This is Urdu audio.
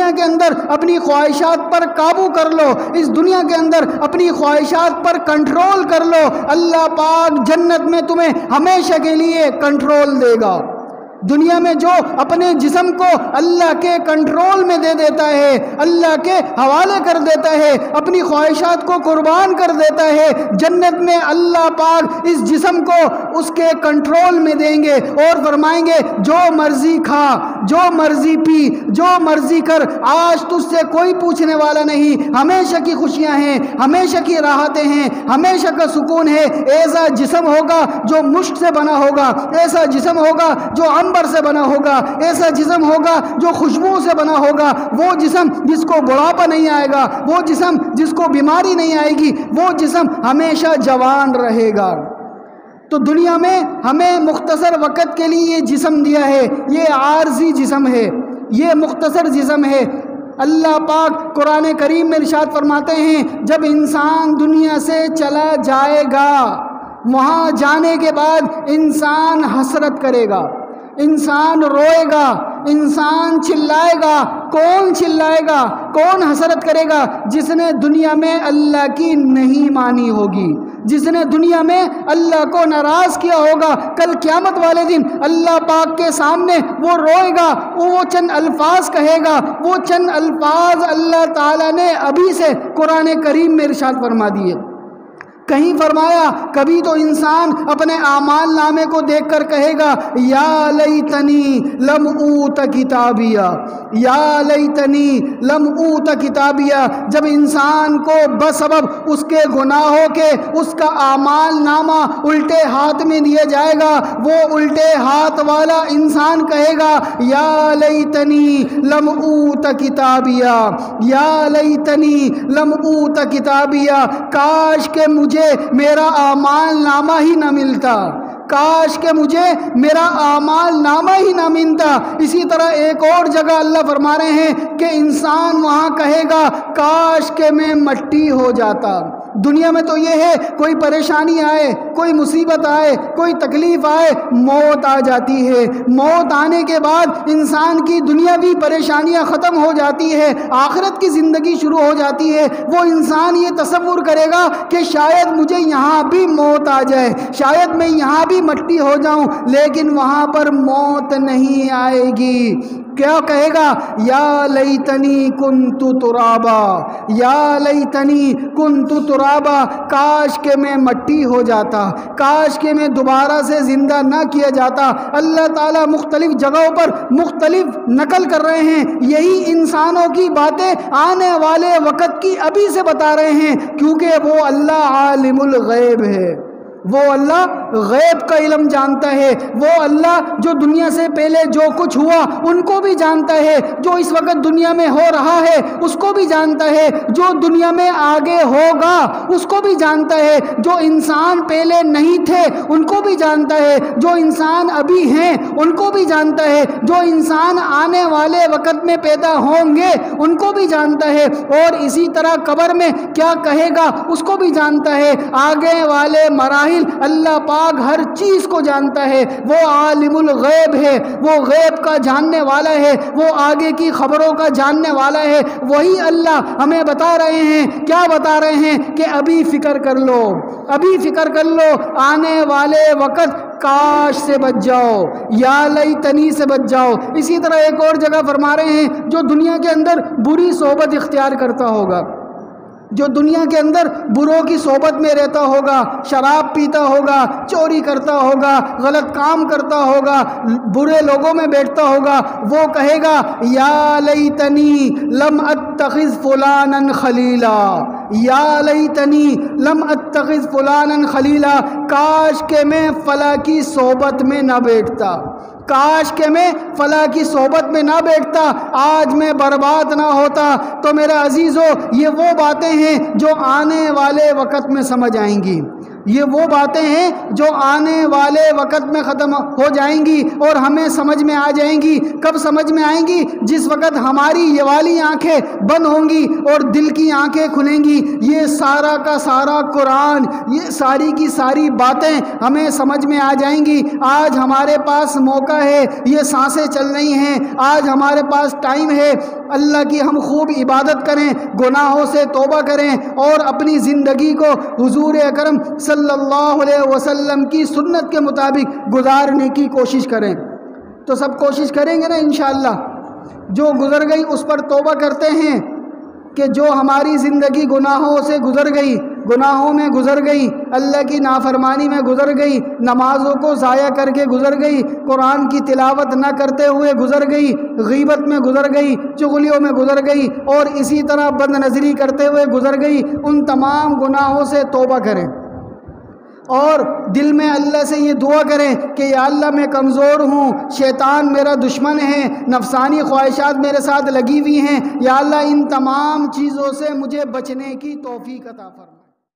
دنیا کے اندر اپنی خواہشات پر قابو کر لو، اس دنیا کے اندر اپنی خواہشات پر کنٹرول کر لو، اللہ پاک جنت میں تمہیں ہمیشہ کے لیے کنٹرول دے گا۔ دنیا میں جو اپنے جسم کو اللہ کے کنٹرول میں دے دیتا ہے، اللہ کے حوالے کر دیتا ہے، اپنی خواہشات کو قربان کر دیتا ہے، جنت میں اللہ پاک اس جسم کو اس کے کنٹرول میں دیں گے اور فرمائیں گے جو مرضی کھا، جو مرضی پی، جو مرضی کر، آج تجھ سے کوئی پوچھنے والا نہیں، ہمیشہ کی خوشیاں ہیں، ہمیشہ کی راحتیں ہیں، ہمیشہ کا سکون ہے۔ ایسا جسم ہوگا جو مشک سے بنا ہوگا، ایسا جسم ہوگا جو عنبر سے بنا ہوگا، ایسا جسم ہوگا جو خوشبو سے بنا ہوگا، وہ جسم جس کو بڑھاپا نہیں آئے گا، وہ جسم جس کو بیماری نہیں آئے گی، وہ جسم ہمیشہ جوان رہے گا۔ تو دنیا میں ہمیں مختصر وقت کے لیے یہ جسم دیا ہے، یہ عارضی جسم ہے، یہ مختصر جسم ہے۔ اللہ پاک قرآن کریم میں ارشاد فرماتے ہیں جب انسان دنیا سے چلا جائے گا، وہاں جانے کے بعد انسان حسرت کرے گا، انسان روئے گا، انسان چلائے گا۔ کون چلائے گا، کون حسرت کرے گا؟ جس نے دنیا میں اللہ کی نہیں مانی ہوگی، جس نے دنیا میں اللہ کو ناراض کیا ہوگا، کل قیامت والے دن اللہ پاک کے سامنے وہ روئے گا، وہ چند الفاظ کہے گا، وہ چند الفاظ اللہ تعالیٰ نے ابھی سے قرآن کریم میں ارشاد فرما دیے۔ کہیں فرمایا کبھی تو انسان اپنے اعمال نامے کو دیکھ کر کہے گا یا لیتنی لم اوت کتابیہ، یا لیتنی لم اوت کتابیہ۔ جب انسان کو بسبب اس کے گناہوں کے اس کا اعمال نامہ الٹے ہاتھ میں دیا جائے گا، وہ الٹے ہاتھ والا انسان کہے گا یا لیتنی لم اوت کتابیہ، یا لیتنی لم اوت کتابیہ۔ کاش کہ مجھے میرا اعمال نامہ ہی نہ ملتا، کاش کہ مجھے میرا اعمال نامہ ہی نہ ملتا۔ اسی طرح ایک اور جگہ اللہ فرما رہے ہیں کہ انسان وہاں کہے گا کاش کہ میں مٹی ہو جاتا۔ دنیا میں تو یہ ہے کوئی پریشانی آئے، کوئی مصیبت آئے، کوئی تکلیف آئے، موت آ جاتی ہے، موت آنے کے بعد انسان کی دنیاوی پریشانیاں ختم ہو جاتی ہے، آخرت کی زندگی شروع ہو جاتی ہے۔ وہ انسان یہ تصور کرے گا کہ شاید مجھے یہاں بھی موت آ جائے، شاید میں یہاں بھی مٹی ہو جاؤں، لیکن وہاں پر موت نہیں آئے گی۔ کیا کہے گا یا لیتنی کنت ترابا، یا لیتنی کنت ترابا۔ کاش کہ میں مٹی ہو جاتا، کاش کہ میں دوبارہ سے زندہ نہ کیا جاتا۔ اللہ تعالیٰ مختلف جگہوں پر مختلف نقل کر رہے ہیں، یہی انسانوں کی باتیں آنے والے وقت کی ابھی سے بتا رہے ہیں، کیونکہ وہ اللہ عالم الغیب ہے، وہ اللہ غیب کا علم جانتا ہے، وہ اللہ جو دنیا سے پہلے جو کچھ ہوا ان کو بھی جانتا ہے، جو اس وقت دنیا میں ہو رہا ہے اس کو بھی جانتا ہے، جو دنیا میں آگے ہوگا اس کو بھی جانتا ہے، جو انسان پہلے نہیں تھے ان کو بھی جانتا ہے، جو انسان ابھی ہیں ان کو بھی جانتا ہے، جو انسان آنے والے وقت میں پیدا ہوں گے ان کو بھی جانتا ہے، اور اسی طرح قبر میں کیا کہے گا اس کو بھی جانتا ہے۔ آگے والے مراحل اللہ پاک ہر چیز کو جانتا ہے، وہ عالم الغیب ہے، وہ غیب کا جاننے والا ہے، وہ آگے کی خبروں کا جاننے والا ہے۔ وہی اللہ ہمیں بتا رہے ہیں، کیا بتا رہے ہیں کہ ابھی فکر کر لو، ابھی فکر کر لو، آنے والے وقت کاش سے بچ جاؤ، یا لیتنی سے بچ جاؤ۔ اسی طرح ایک اور جگہ فرما رہے ہیں جو دنیا کے اندر بری صحبت اختیار کرتا ہوگا، جو دنیا کے اندر بروں کی صحبت میں رہتا ہوگا، شراب پیتا ہوگا، چوری کرتا ہوگا، غلط کام کرتا ہوگا، برے لوگوں میں بیٹھتا ہوگا، وہ کہے گا یا لیتنی لم اتخذ فلانا خلیلا، یا لیتنی لم اتخذ فلانا خلیلا۔ کاش کہ میں فلاں کی صحبت میں نہ بیٹھتا، کاش کہ میں فلاں کی صحبت میں نہ بیٹھتا، آج میں برباد نہ ہوتا۔ تو میرے عزیزو، یہ وہ باتیں ہیں جو آنے والے وقت میں سمجھ آئیں گی، یہ وہ باتیں ہیں جو آنے والے وقت میں ختم ہو جائیں گی اور ہمیں سمجھ میں آ جائیں گی۔ کب سمجھ میں آئیں گی؟ جس وقت ہماری یہ والی آنکھیں بند ہوں گی اور دل کی آنکھیں کھلیں گی۔ یہ سارا کا سارا قرآن، یہ ساری کی ساری باتیں ہمیں سمجھ میں آ جائیں گی۔ آج ہمارے پاس موقع ہے، یہ سانسیں چل رہی ہیں، آج ہمارے پاس ٹائم ہے، اللہ کی ہم خوب عبادت کریں، گناہوں سے توبہ کریں اور اپنی زندگی کو حضور اکرم صلی اللہ علیہ وسلم کی سنت کے مطابق گزارنے کی کوشش کریں۔ تو سب کوشش کریں گے نا انشاءاللہ؟ جو گزر گئی اس پر توبہ کرتے ہیں کہ جو ہماری زندگی گناہوں سے گزر گئی، گناہوں میں گزر گئی، اللہ کی نافرمانی میں گزر گئی، نمازوں کو ضائع کر کے گزر گئی، قرآن کی تلاوت نہ کرتے ہوئے گزر گئی، غیبت میں گزر گئی، چغلیوں میں گزر گئی اور اسی طرح بد نظری کرتے ہوئے گزر گئی، ان تمام گناہوں سے توبہ کریں اور دل میں اللہ سے یہ دعا کریں کہ یا اللہ میں کمزور ہوں، شیطان میرا دشمن ہے، نفسانی خواہشات میرے ساتھ لگی ہوئی ہیں، یا اللہ ان تمام چیزوں سے مجھے بچنے کی توفیق عطا فرما۔